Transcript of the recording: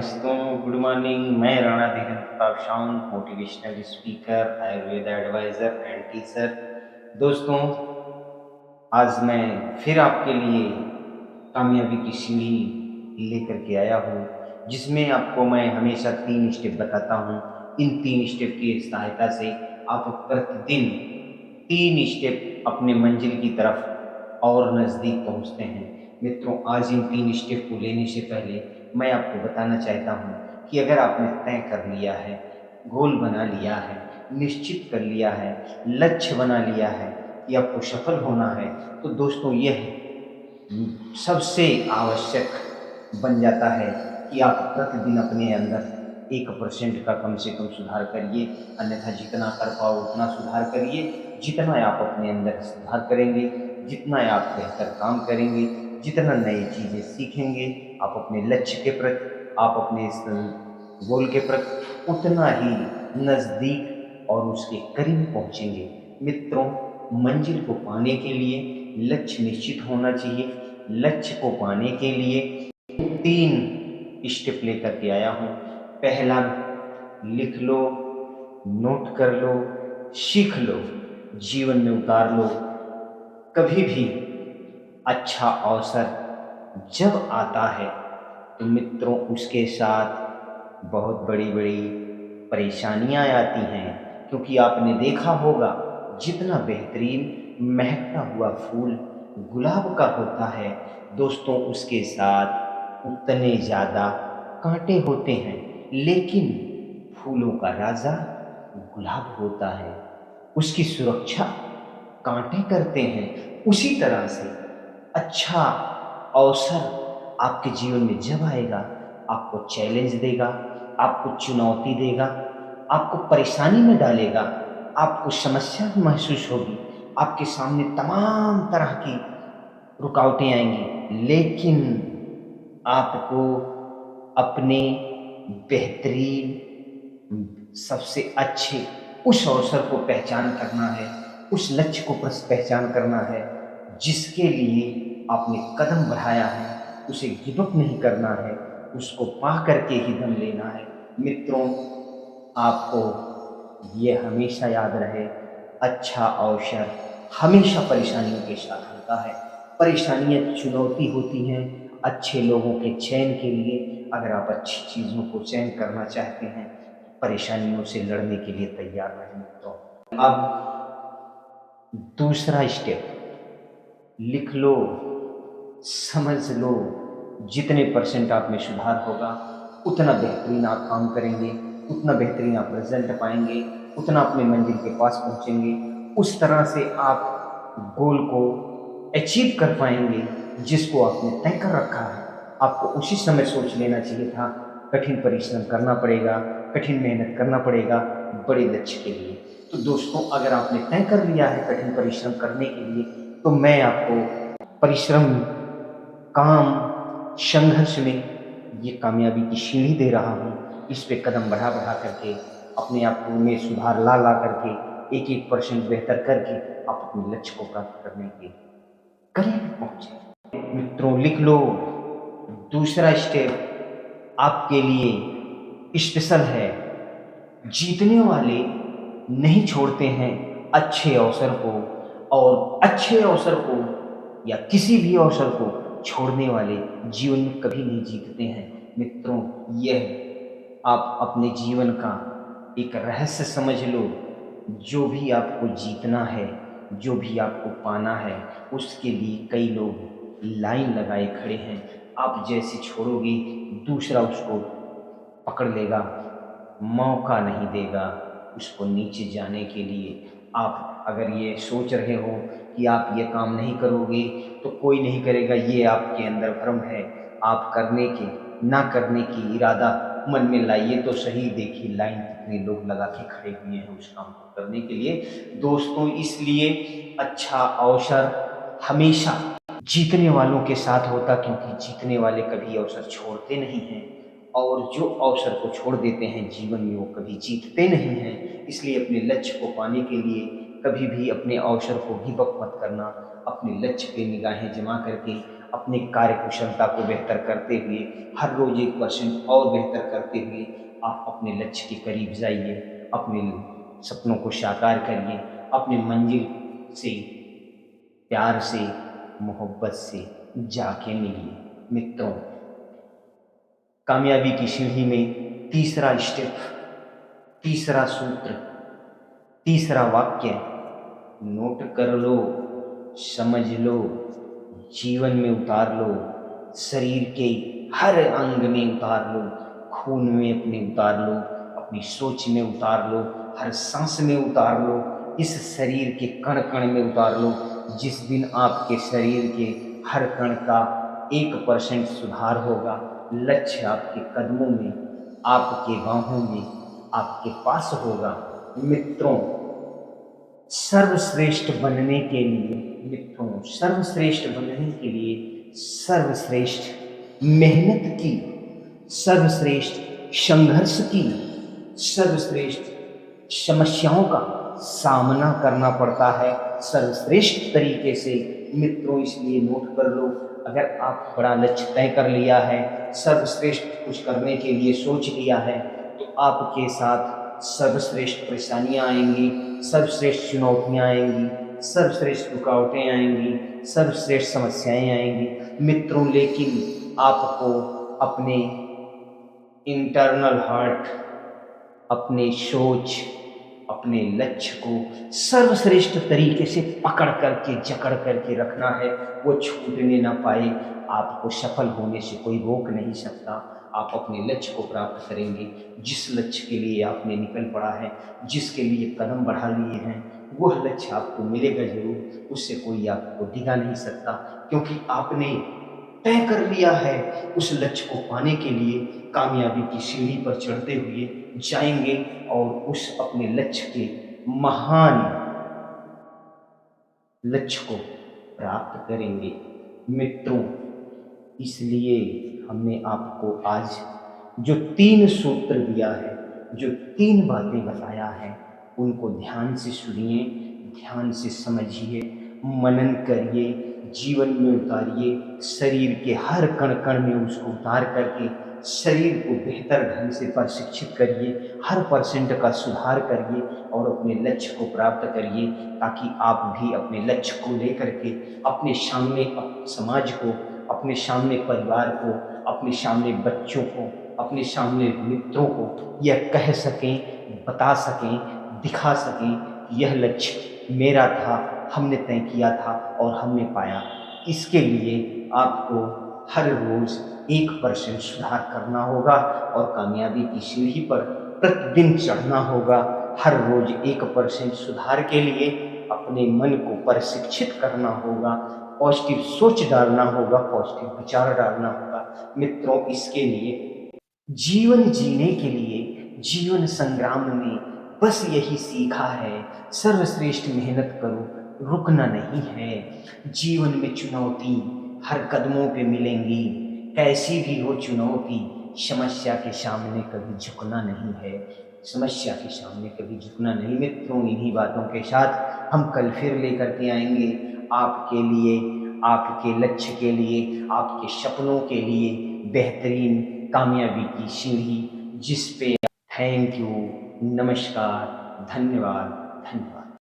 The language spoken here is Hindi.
दोस्तों, गुड मॉर्निंग। मैं राणा धीरेन्द्र प्रताप शाउन, motivational speaker, Ayurveda advisor and teacher. दोस्तों, आज मैं फिर आपके लिए कामयाबी की सीढ़ी लेकर के आया हूँ, जिसमें आपको मैं हमेशा 3 स्टेप बताता हूँ। इन 3 स्टेप की सहायता से आप प्रतिदिन 3 स्टेप अपने मंजिल की तरफ और नज़दीक पहुँचते हैं। मित्रों, आज इन 3 स्टेप को लेने से पहले मैं आपको बताना चाहता हूँ कि अगर आपने तय कर लिया है, गोल बना लिया है, निश्चित कर लिया है, लक्ष्य बना लिया है कि आपको सफल होना है, तो दोस्तों यह सबसे आवश्यक बन जाता है कि आप प्रतिदिन अपने अंदर 1% का कम से कम सुधार करिए। अन्यथा जितना कर पाओ उतना सुधार करिए। जितना आप अपने अंदर सुधार करेंगे, जितना आप बेहतर काम करेंगे, जितना नई चीज़ें सीखेंगे, आप अपने लक्ष्य के प्रति, आप अपने इस गोल के प्रति उतना ही नज़दीक और उसके करीब पहुँचेंगे। मित्रों, मंजिल को पाने के लिए लक्ष्य निश्चित होना चाहिए। लक्ष्य को पाने के लिए 3 स्टेप लेकर के आया हूँ। पहला, लिख लो, नोट कर लो, सीख लो, जीवन में उतार लो। कभी भी अच्छा अवसर जब आता है तो मित्रों उसके साथ बहुत बड़ी-बड़ी परेशानियाँ आती हैं, क्योंकि आपने देखा होगा जितना बेहतरीन महकता हुआ फूल गुलाब का होता है, दोस्तों उसके साथ उतने ज़्यादा काँटे होते हैं, लेकिन फूलों का राजा गुलाब होता है। उसकी सुरक्षा काँटे करते हैं। उसी तरह से अच्छा अवसर आपके जीवन में जब आएगा, आपको चैलेंज देगा, आपको चुनौती देगा, आपको परेशानी में डालेगा, आपको समस्या महसूस होगी, आपके सामने तमाम तरह की रुकावटें आएँगी, लेकिन आपको अपने बेहतरीन सबसे अच्छे उस अवसर को पहचान करना है, उस लक्ष्य को पहचान करना है, जिसके लिए आपने कदम बढ़ाया है, उसे गिव अप नहीं करना है, उसको पा करके ही दम लेना है। मित्रों, आपको ये हमेशा याद रहे, अच्छा अवसर हमेशा परेशानियों के साथ होता है। परेशानियाँ चुनौती होती हैं अच्छे लोगों के चयन के लिए। अगर आप अच्छी चीज़ों को चयन करना चाहते हैं, परेशानियों से लड़ने के लिए तैयार रहें मित्रों। अब दूसरा स्टेप, लिख लो, समझ लो, जितने परसेंट आप में सुधार होगा, उतना बेहतरीन आप काम करेंगे, उतना बेहतरीन आप रिज़ल्ट पाएँगे, उतना अपने मंजिल के पास पहुँचेंगे। उस तरह से आप गोल को अचीव कर पाएँगे, जिसको आपने तय कर रखा है। आपको उसी समय सोच लेना चाहिए था, कठिन परिश्रम करना पड़ेगा, कठिन मेहनत करना पड़ेगा बड़े लक्ष्य के लिए। तो दोस्तों, अगर आपने तय कर लिया है कठिन परिश्रम करने के लिए, तो मैं आपको परिश्रम, काम, संघर्ष में ये कामयाबी की सीढ़ी दे रहा हूँ। इस पे कदम बढ़ा-बढ़ा करके अपने आप में सुधार ला-ला करके 1-1% बेहतर करके आप अपने लक्ष्य को प्राप्त करने के करीब पहुँचे। मित्रों, लिख लो, दूसरा स्टेप आपके लिए स्पेशल है। जीतने वाले नहीं छोड़ते हैं अच्छे अवसर को, और अच्छे अवसर को या किसी भी अवसर को छोड़ने वाले जीवन में कभी नहीं जीतते हैं। मित्रों, यह आप अपने जीवन का एक रहस्य समझ लो। जो भी आपको जीतना है, जो भी आपको पाना है, उसके लिए कई लोग लाइन लगाए खड़े हैं। आप जैसे छोड़ोगे, दूसरा उसको पकड़ लेगा, मौका नहीं देगा उसको नीचे जाने के लिए। आप अगर ये सोच रहे हो कि आप ये काम नहीं करोगे तो कोई नहीं करेगा, ये आपके अंदर भ्रम है। आप करने के, ना करने की इरादा मन में लाइए तो सही, देखिए लाइन कितने लोग लगा के खड़े हुए हैं उस काम को करने के लिए। दोस्तों, इसलिए अच्छा अवसर हमेशा जीतने वालों के साथ होता, क्योंकि जीतने वाले कभी अवसर छोड़ते नहीं हैं, और जो अवसर को छोड़ देते हैं जीवन में वो कभी जीतते नहीं हैं। इसलिए अपने लक्ष्य को पाने के लिए कभी भी अपने अवसर को गिव अप मत करना। अपने लक्ष्य पे निगाहें जमा करके अपनी कार्यकुशलता को बेहतर करते हुए हर रोज 1% और बेहतर करते हुए आप अपने लक्ष्य के करीब जाइए, अपने सपनों को साकार करिए, अपनी मंजिल से प्यार से, मोहब्बत से जाके मिलिए। मित्रों, कामयाबी की सीढ़ी में तीसरा स्टेप, तीसरा सूत्र, तीसरा वाक्य नोट कर लो, समझ लो, जीवन में उतार लो, शरीर के हर अंग में उतार लो, खून में अपने उतार लो, अपनी सोच में उतार लो, हर सांस में उतार लो, इस शरीर के कण कण में उतार लो। जिस दिन आपके शरीर के हर कण का 1% सुधार होगा, लक्ष्य आपके कदमों में, आपके बाहों में, आपके पास होगा। मित्रों, सर्वश्रेष्ठ बनने के लिए, मित्रों सर्वश्रेष्ठ बनने के लिए सर्वश्रेष्ठ मेहनत की, सर्वश्रेष्ठ संघर्ष की, सर्वश्रेष्ठ समस्याओं का सामना करना पड़ता है सर्वश्रेष्ठ तरीके से। मित्रों, इसलिए नोट कर लो, अगर आप बड़ा लक्ष्य तय कर लिया है, सर्वश्रेष्ठ कुछ करने के लिए सोच लिया है, तो आपके साथ सर्वश्रेष्ठ परेशानियां आएंगी, सर्वश्रेष्ठ चुनौतियां आएंगी, सर्वश्रेष्ठ रुकावटें आएंगी, सर्वश्रेष्ठ समस्याएं आएंगी। मित्रों, लेकिन आपको अपने इंटरनल हार्ट, अपने सोच, अपने लक्ष्य को सर्वश्रेष्ठ तरीके से पकड़ करके, जकड़ करके रखना है, वो छूटने ना पाए। आपको सफल होने से कोई रोक नहीं सकता। आप अपने लक्ष्य को प्राप्त करेंगे। जिस लक्ष्य के लिए आपने निकल पड़ा है, जिसके लिए कदम बढ़ा लिए हैं, वह लक्ष्य आपको मिलेगा जरूर, उससे कोई आपको डिगा नहीं सकता, क्योंकि आपने तय कर लिया है। उस लक्ष्य को पाने के लिए कामयाबी की सीढ़ी पर चढ़ते हुए जाएंगे और उस अपने लक्ष्य के महान लक्ष्य को प्राप्त करेंगे। मित्रों, इसलिए हमने आपको आज जो 3 सूत्र दिया है, जो 3 बातें बताया है, उनको ध्यान से सुनिए, ध्यान से समझिए, मनन करिए, जीवन में उतारिए, शरीर के हर कण कण में उसको उतार करके शरीर को बेहतर ढंग से प्रशिक्षित करिए, हर परसेंट का सुधार करिए और अपने लक्ष्य को प्राप्त करिए, ताकि आप भी अपने लक्ष्य को लेकर के अपने सामने समाज को, अपने सामने परिवार को, अपने सामने बच्चों को, अपने सामने मित्रों को यह कह सकें, बता सकें, दिखा सकें कि यह लक्ष्य मेरा था, हमने तय किया था और हमने पाया। इसके लिए आपको हर रोज 1% सुधार करना होगा और कामयाबी की सीढ़ी पर प्रतिदिन चढ़ना होगा। हर रोज 1% सुधार के लिए अपने मन को प्रशिक्षित करना होगा, पॉजिटिव सोच डालना होगा, पॉजिटिव विचार डालना होगा। मित्रों, इसके लिए जीवन जीने के लिए, जीवन संग्राम में बस यही सीखा है, सर्वश्रेष्ठ मेहनत करो, रुकना नहीं है। जीवन में चुनौती हर कदमों पे मिलेंगी, कैसी भी हो चुनौती, समस्या के सामने कभी झुकना नहीं है, समस्या के सामने कभी झुकना नहीं। मित्रों, इन्हीं बातों के साथ हम कल फिर लेकर के आएंगे आपके लिए, आपके लक्ष्य के लिए, आपके सपनों के लिए बेहतरीन कामयाबी की सीढ़ी, जिस पे थैंक यू, नमस्कार, धन्यवाद, धन्यवाद।